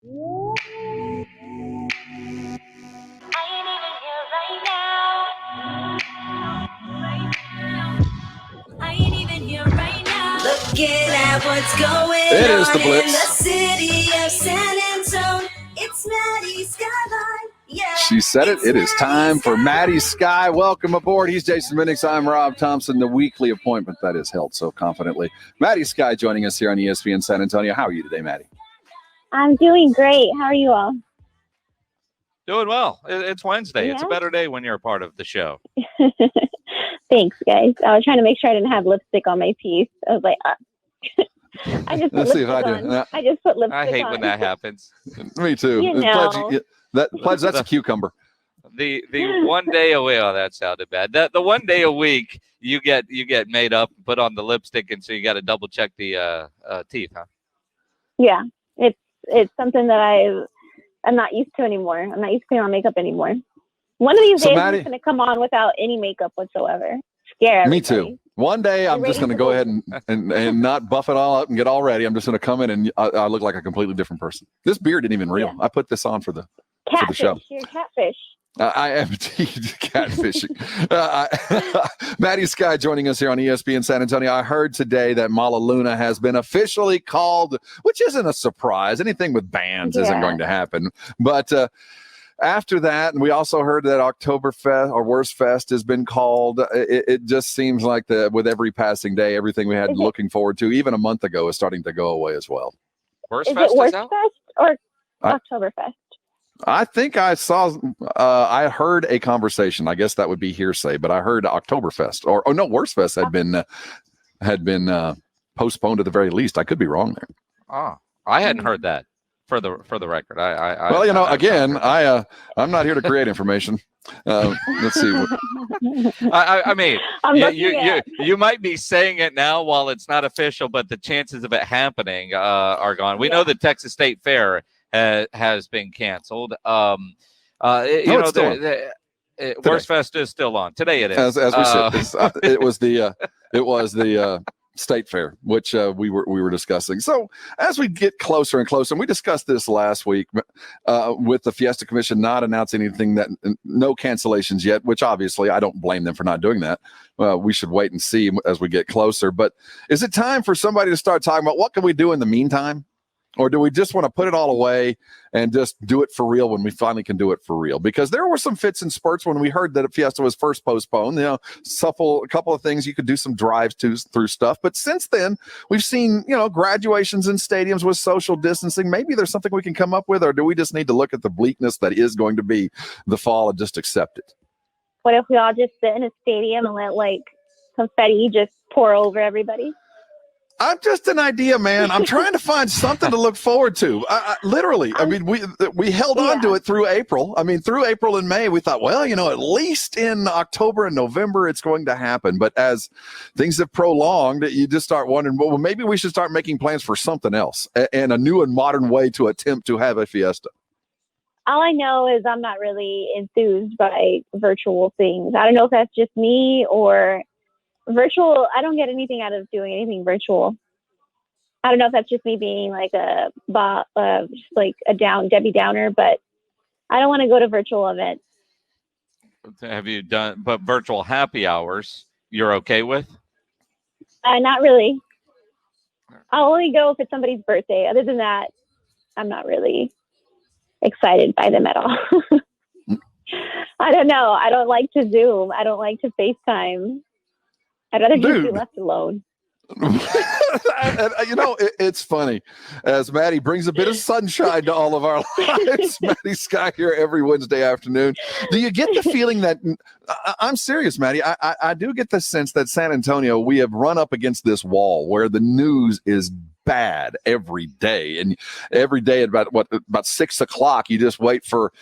Looking at what's going It is on the Blitz. in the city of San Antonio. It's Maddy Skyeline. Yeah, She said it. It is time for Maddy Skye. Welcome aboard. He's Jason Minix. I'm Rob Thompson. The weekly appointment that is held so confidently. Maddy Skye joining us here on ESPN San Antonio. How are you today, Maddy? I'm doing great. How are you all? Doing well. It's Wednesday. Yeah. It's a better day when you're a part of the show. Thanks, guys. I was trying to make sure I didn't have lipstick on my piece. I was like, I just put Let's see if lipstick I do. on. I just put lipstick on. I hate when that happens. Me too. You know. Pledge, that's a cucumber. The 1 day a week. Oh, that sounded bad. The 1 day a week you get made up, put on the lipstick, and so you got to double check the teeth, huh? Yeah, it's something that I'm not used to anymore. I'm not used to putting on makeup anymore. One of these days, Maddy, I'm just going to come on without any makeup whatsoever. Scare everybody. Me too. One day I'm just going to go ahead and not buff it all up and get all ready. I'm just going to come in and I look like a completely different person. This beard isn't even real. Yeah. I put this on for the Catfish. show. You're catfish. I am indeed catfishing. Maddy Skye joining us here on ESPN San Antonio. I heard today that Mala Luna has been officially called, which isn't a surprise. Anything with bands isn't going to happen. But after that, and we also heard that Oktoberfest or Worst Fest has been called. It just seems like with every passing day, everything we had looking forward to, even a month ago, is starting to go away as well. Worst Is Fest it Worst out? Fest or Oktoberfest? I think I saw, I heard a conversation. I guess that would be hearsay, but I heard Oktoberfest or no, Worst Fest had been postponed at the very least. I could be wrong there. Oh, I hadn't heard that. For the record, I'm not here to create information. Let's see. I mean, you might be saying it now while it's not official, but the chances of it happening are gone. We know the Texas State Fair has been canceled. Worst Fest is still on today. It is as we said. It was the State Fair, which we were discussing. So as we get closer and closer, and we discussed this last week with the Fiesta Commission not announcing anything, that no cancellations yet, which obviously I don't blame them for not doing that. We should wait and see as we get closer. But is it time for somebody to start talking about what can we do in the meantime? Or do we just want to put it all away and just do it for real when we finally can do it for real? Because there were some fits and spurts when we heard that Fiesta was first postponed. A couple of things you could do some drives through stuff. But since then, we've seen, graduations in stadiums with social distancing. Maybe there's something we can come up with, or do we just need to look at the bleakness that is going to be the fall and just accept it? What if we all just sit in a stadium and let confetti just pour over everybody? I'm just an idea, man. I'm trying to find something to look forward to. Literally, I mean, we held on to it through April. I mean, through April and May, we thought, well, at least in October and November, it's going to happen. But as things have prolonged, you just start wondering, well, maybe we should start making plans for something else and a new and modern way to attempt to have a Fiesta. All I know is I'm not really enthused by virtual things. I don't know if that's just me or virtual. I don't get anything out of doing anything virtual. I don't know if that's just me being like a Debbie Downer, but I don't want to go to virtual events. Have you done, but virtual happy hours you're okay with? Not really. I'll only go if it's somebody's birthday. Other than that, I'm not really excited by them at all. I don't know. I don't like to Zoom. I don't like to FaceTime. I'd rather just be left alone. It's funny. As Maddy brings a bit of sunshine to all of our lives, Maddy Skye here every Wednesday afternoon. Do you get the feeling that, I'm serious, Maddy, I do get the sense that San Antonio, we have run up against this wall where the news is bad every day, and every day at about 6 o'clock you just wait for.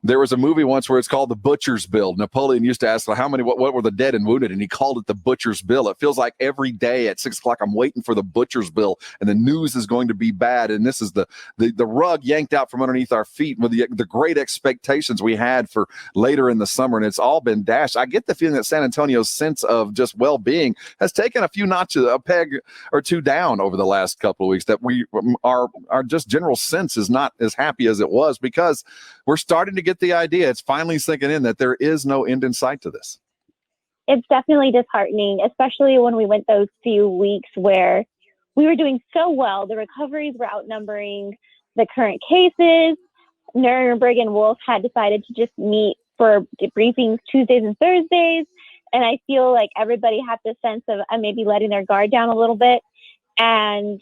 There was a movie once where it's called The Butcher's Bill. Napoleon used to ask what were the dead and wounded, and he called it The Butcher's Bill. It feels like every day at 6 o'clock I'm waiting for The Butcher's Bill, and the news is going to be bad, and this is the rug yanked out from underneath our feet with the great expectations we had for later in the summer, and it's all been dashed. I get the feeling that San Antonio's sense of just well-being has taken a few notches, a peg or two down over the last couple couple of weeks that our just general sense is not as happy as it was, because we're starting to get the idea. It's finally sinking in that there is no end in sight to this. It's definitely disheartening, especially when we went those few weeks where we were doing so well. The recoveries were outnumbering the current cases. Nuremberg and Wolf had decided to just meet for debriefings Tuesdays and Thursdays. And I feel like everybody had this sense of maybe letting their guard down a little bit. And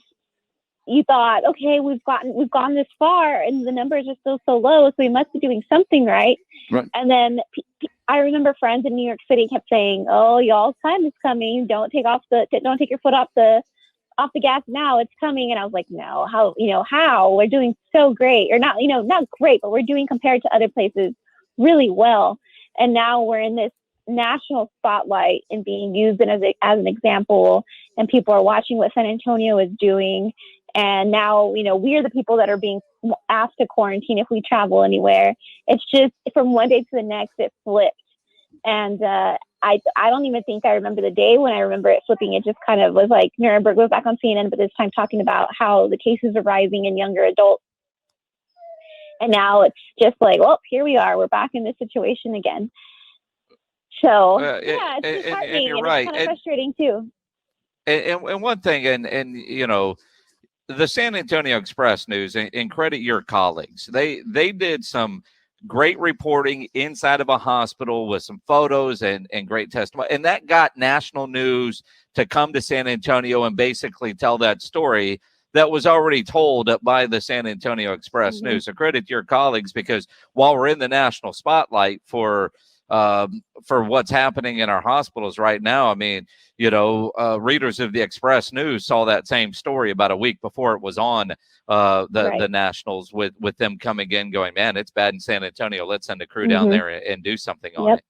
you thought, okay, we've gone this far and the numbers are still so low, so we must be doing something right. And then I remember friends in New York City kept saying, "Oh, y'all's time is coming. Don't take your foot off the gas now. It's coming." And I was like, "No, how we're doing so great, or not great, but we're doing compared to other places really well. And now we're in this national spotlight and being used as an example, and people are watching what San Antonio is doing. And now, we're the people that are being asked to quarantine if we travel anywhere." It's just from one day to the next, it flipped. And I don't even think I remember the day when I remember it flipping. It just kind of was like Nuremberg was back on CNN, but this time talking about how the cases are rising in younger adults. And now it's just like, well, here we are. We're back in this situation again. So, it's disheartening, and you're right. It's kind of frustrating, too. And one thing, and the San Antonio Express News, and credit your colleagues, they did some great reporting inside of a hospital with some photos and great testimony. And that got national news to come to San Antonio and basically tell that story that was already told by the San Antonio Express News. So credit to your colleagues, because while we're in the national spotlight for what's happening in our hospitals right now, I mean, readers of the Express News saw that same story about a week before it was on the nationals, with them coming in going, "Man, it's bad in San Antonio. Let's send a crew down there and do something on it."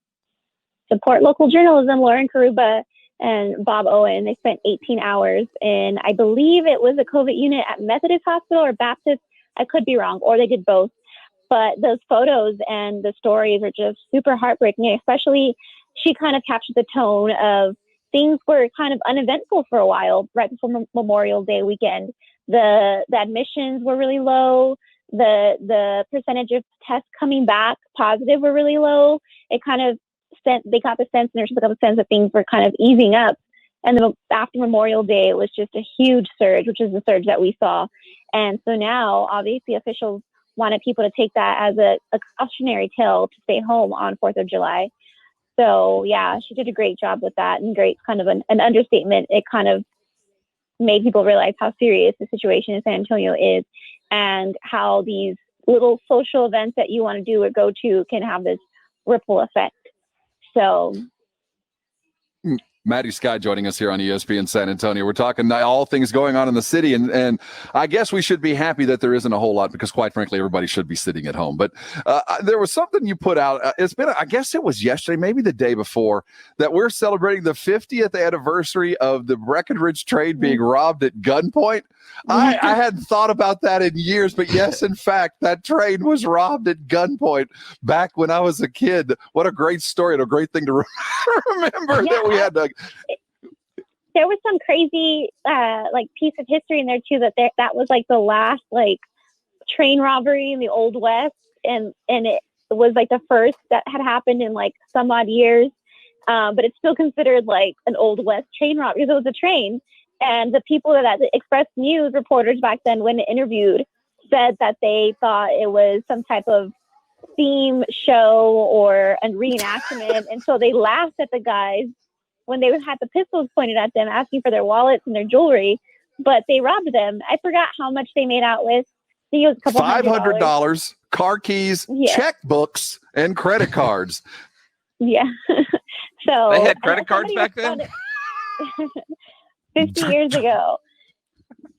Support local journalism. Lauren Karuba and Bob Owen, they spent 18 hours in, I believe it was a COVID unit at Methodist Hospital or Baptist. I could be wrong, or they did both. But those photos and the stories are just super heartbreaking. Especially, she kind of captured the tone of things were kind of uneventful for a while, right before Memorial Day weekend. The admissions were really low. The percentage of tests coming back positive were really low. It kind of they got the sense, nurses got the sense that things were kind of easing up. And then after Memorial Day, it was just a huge surge, which is the surge that we saw. And so now, obviously, officials wanted people to take that as a cautionary tale to stay home on 4th of July. So, yeah, she did a great job with that, and great, kind of an understatement. It kind of made people realize how serious the situation in San Antonio is, and how these little social events that you want to do or go to can have this ripple effect. So, Maddy Skye joining us here on ESPN San Antonio. We're talking all things going on in the city, and I guess we should be happy that there isn't a whole lot, because quite frankly, everybody should be sitting at home. But there was something you put out. It's been, I guess it was yesterday, maybe the day before, that we're celebrating the 50th anniversary of the Breckenridge train being robbed at gunpoint. I hadn't thought about that in years, but yes, in fact, that train was robbed at gunpoint back when I was a kid. What a great story, and a great thing to remember that we had to. There was some crazy piece of history in there too, that was like the last train robbery in the Old West, and it was like the first that had happened in some odd years, but it's still considered like an Old West train robbery because it was a train. And the people that the Express News reporters back then, when interviewed, said that they thought it was some type of theme show or a reenactment, and so they laughed at the guys when they had the pistols pointed at them, asking for their wallets and their jewelry, but they robbed them. I forgot how much they made out with. I think it was a couple $500, car keys, checkbooks, and credit cards. Yeah. So they had credit cards back then? 50 years ago.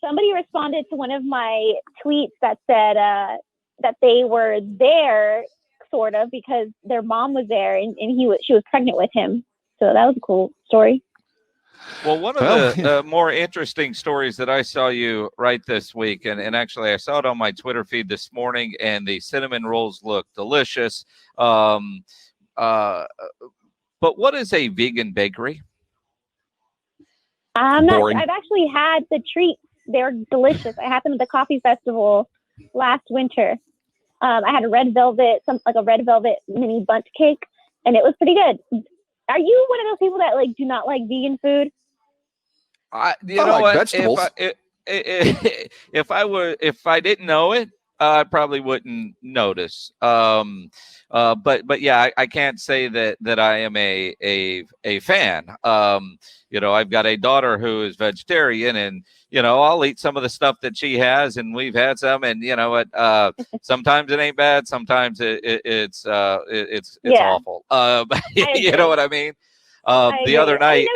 Somebody responded to one of my tweets that said that they were there, sort of, because their mom was there, and she was pregnant with him. So that was a cool story. Well, one of the more interesting stories that I saw you write this week, and actually I saw it on my Twitter feed this morning, and the cinnamon rolls look delicious. But what is a vegan bakery? I'm not. I've actually had the treats They're delicious. I had them at the coffee festival last winter. I had a red velvet mini bundt cake, and it was pretty good. Are you one of those people that like do not like vegan food? I like what? vegetables. If I didn't know it, I probably wouldn't notice. But yeah, I can't say that I am a fan. I've got a daughter who is vegetarian, and I'll eat some of the stuff that she has, and we've had some, and sometimes it ain't bad, sometimes it's awful. You know what I mean? The other night,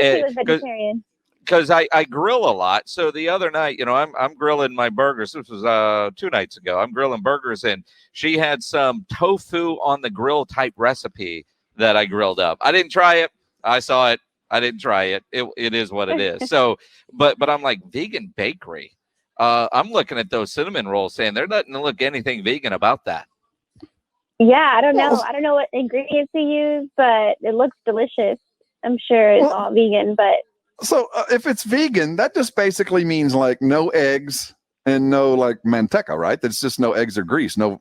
because I grill a lot. So the other night, I'm grilling my burgers. This was 2 nights ago. I'm grilling burgers, and she had some tofu on the grill type recipe that I grilled up. I didn't try it. I saw it. I didn't try it. It is what it is. So, but I'm like, vegan bakery. I'm looking at those cinnamon rolls saying there doesn't look anything vegan about that. Yeah, I don't know. I don't know what ingredients they use, but it looks delicious. I'm sure it's all vegan, but. So if it's vegan, that just basically means like no eggs and no like manteca, right? That's just no eggs or grease. No,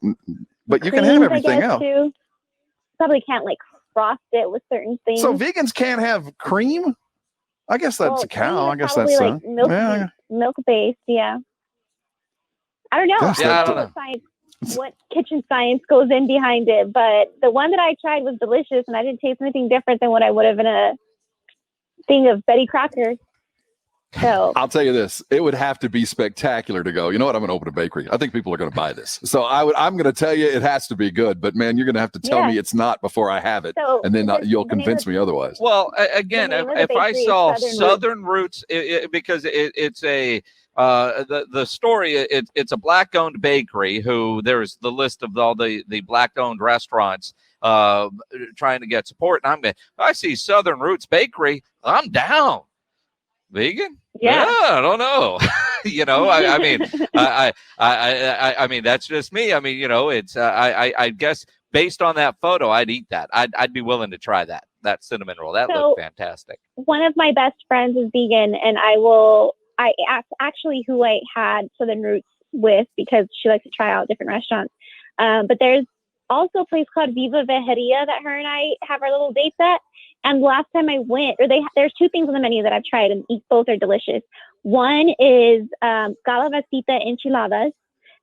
but you can have everything else. Too. Probably can't like frost it with certain things. So vegans can't have cream? I guess that's a cow. I guess that's like milk based. Yeah. I don't know. I don't know. What kitchen science goes in behind it, but the one that I tried was delicious, and I didn't taste anything different than what I would have in a thing of Betty Crocker. So I'll tell you this, it would have to be spectacular to go, you know what, I'm going to open a bakery. I think people are going to buy this. So I'm going to tell you it has to be good, but man, you're going to have to tell me it's not before I have it. So and then you'll convince me otherwise. Well, again, if I saw Southern Roots, because it's a, the story, it's a black owned bakery who there's the list of all the black owned restaurants trying to get support. And I see Southern Roots Bakery. I'm down. Vegan? Yeah, I don't know. I mean, that's just me. I mean, it's I guess based on that photo, I'd eat that. I'd be willing to try that cinnamon roll. That looked fantastic. One of my best friends is vegan, and actually who I had Southern Roots with because she likes to try out different restaurants. But there's also a place called Viva Vejeria that her and I have our little dates at. And last time I went, there's 2 things on the menu that I've tried, and both are delicious. One is calabacita enchiladas,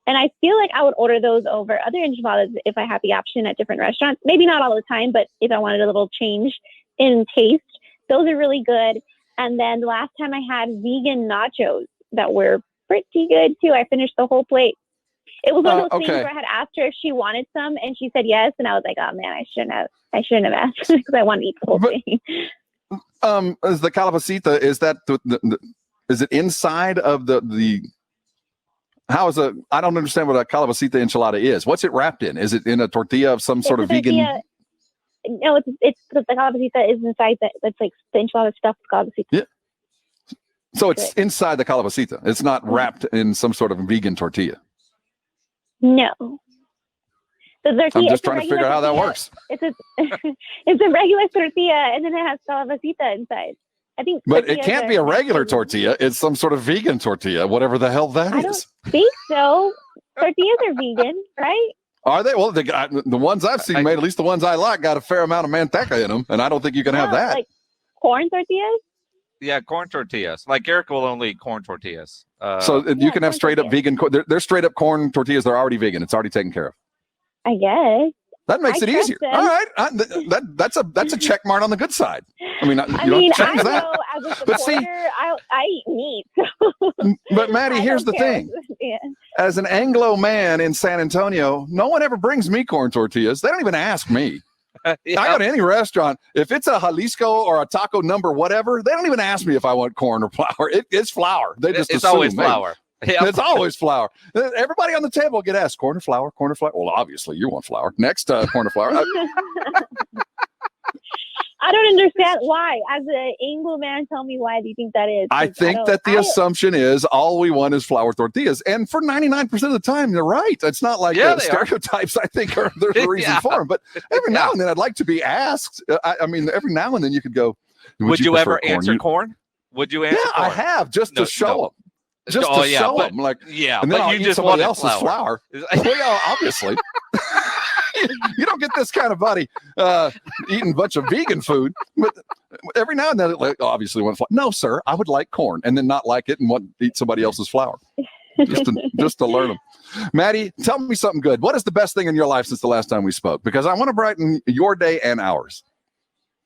and I feel like I would order those over other enchiladas if I had the option at different restaurants. Maybe not all the time, but if I wanted a little change in taste, those are really good. And then the last time I had vegan nachos that were pretty good too. I finished the whole plate. It was one of those things where I had asked her if she wanted some, and she said yes, and I was like, oh man, I shouldn't have asked because I want to eat the whole thing. Is the calabacita, is that is it inside of the how is I don't understand what a calabacita enchilada is. What's it wrapped in? Is it in a tortilla of some sort of vegan? No, it's the calabacita is inside that. That's like the enchilada stuff with calabacita. Yeah. So it's inside the calabacita. It's not wrapped in some sort of vegan tortilla. No. The tortilla, I'm just trying to figure out how that works. It's a regular tortilla, and then it has calabacita inside. I think. But it can't be a regular tortilla. It's some sort of vegan tortilla, whatever the hell that is. I don't think so. Tortillas are vegan, right? Are they? Well, the ones I've seen made, at least the ones I like, got a fair amount of manteca in them, and I don't think you can have that. Like corn tortillas? Yeah, corn tortillas. Like Eric will only eat corn tortillas. So you can have straight up vegan. They're straight up corn tortillas. They're already vegan. It's already taken care of. I guess. That makes it easier. Them. All right, that's a check mark on the good side. I mean, I change that. Know, as a supporter, but see, I eat meat. So but Maddy, here's the thing. Yeah. As an Anglo man in San Antonio, no one ever brings me corn tortillas. They don't even ask me. Yeah. I go to any restaurant. If it's a Jalisco or a taco number, whatever, they don't even ask me if I want corn or flour. It's flour. They just it's always flour. Yep. It's always flour. Everybody on the table will get asked, corn or flour, corn or flour. Well, obviously you want flour. Next, corn or flour. I don't understand why. As an Anglo man, tell me why do you think that is? I think that the assumption is all we want is flour tortillas. And for 99% of the time, they're right. It's not like stereotypes, I think, there's a reason for them. But every now and then I'd like to be asked. I mean, every now and then you could go, would you ever answer corn? Would you answer corn? I have, just to show them. just to show them. Like, and then I'll you eat just somebody want else's flour. Well, yeah, obviously. You don't get this kind of buddy eating a bunch of vegan food, but every now and then, like, obviously, want flour. No, sir, I would like corn, and then not like it and want to eat somebody else's flour, just to learn them. Maddy, tell me something good. What is the best thing in your life since the last time we spoke? Because I want to brighten your day and ours.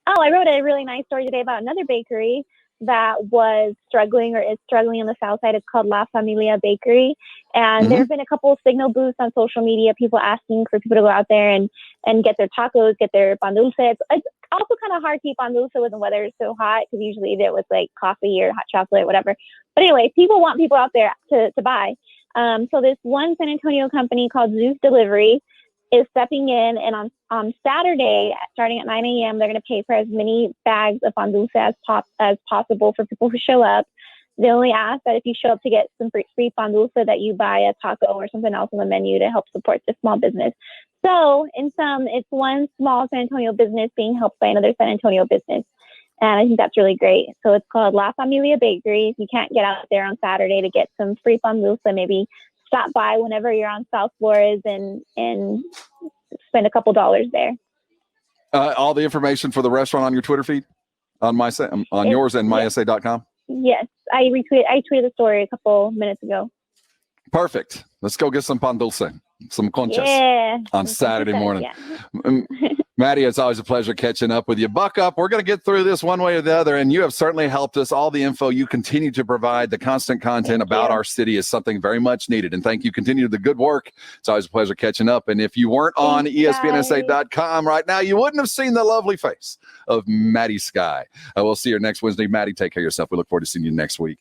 Oh, I wrote a really nice story today about another bakery that was struggling or is struggling on the south side. It's called La Familia Bakery. And there have been a couple of signal booths on social media, people asking for people to go out there and get their tacos, get their pan dulce. It's also kind of hard to eat pan dulce when the weather is so hot, because usually eat it with like coffee or hot chocolate, whatever. But anyway, people want people out there to buy. So this one San Antonio company called Zeus Delivery is stepping in, and on Saturday, starting at 9 a.m., they're going to pay for as many bags of pan dulce as possible for people who show up. They only ask that if you show up to get some free pan dulce, that you buy a taco or something else on the menu to help support the small business. So in sum, it's one small San Antonio business being helped by another San Antonio business. And I think that's really great. So it's called La Familia Bakery. If you can't get out there on Saturday to get some free pan dulce, maybe stop by whenever you're on South Flores and spend a couple dollars there. All the information for the restaurant on your Twitter feed, on yours and mysa.com. Yes, I tweeted the story a couple minutes ago. Perfect. Let's go get some pan dulce, some conchas on Saturday morning. Yeah. Maddy, it's always a pleasure catching up with you. Buck up. We're going to get through this one way or the other, and you have certainly helped us. All the info you continue to provide, the constant content about our city is something very much needed. And thank you. Continue the good work. It's always a pleasure catching up. And if you weren't on ESPNSA.com right now, you wouldn't have seen the lovely face of Maddy Skye. We'll see you next Wednesday. Maddy, take care of yourself. We look forward to seeing you next week.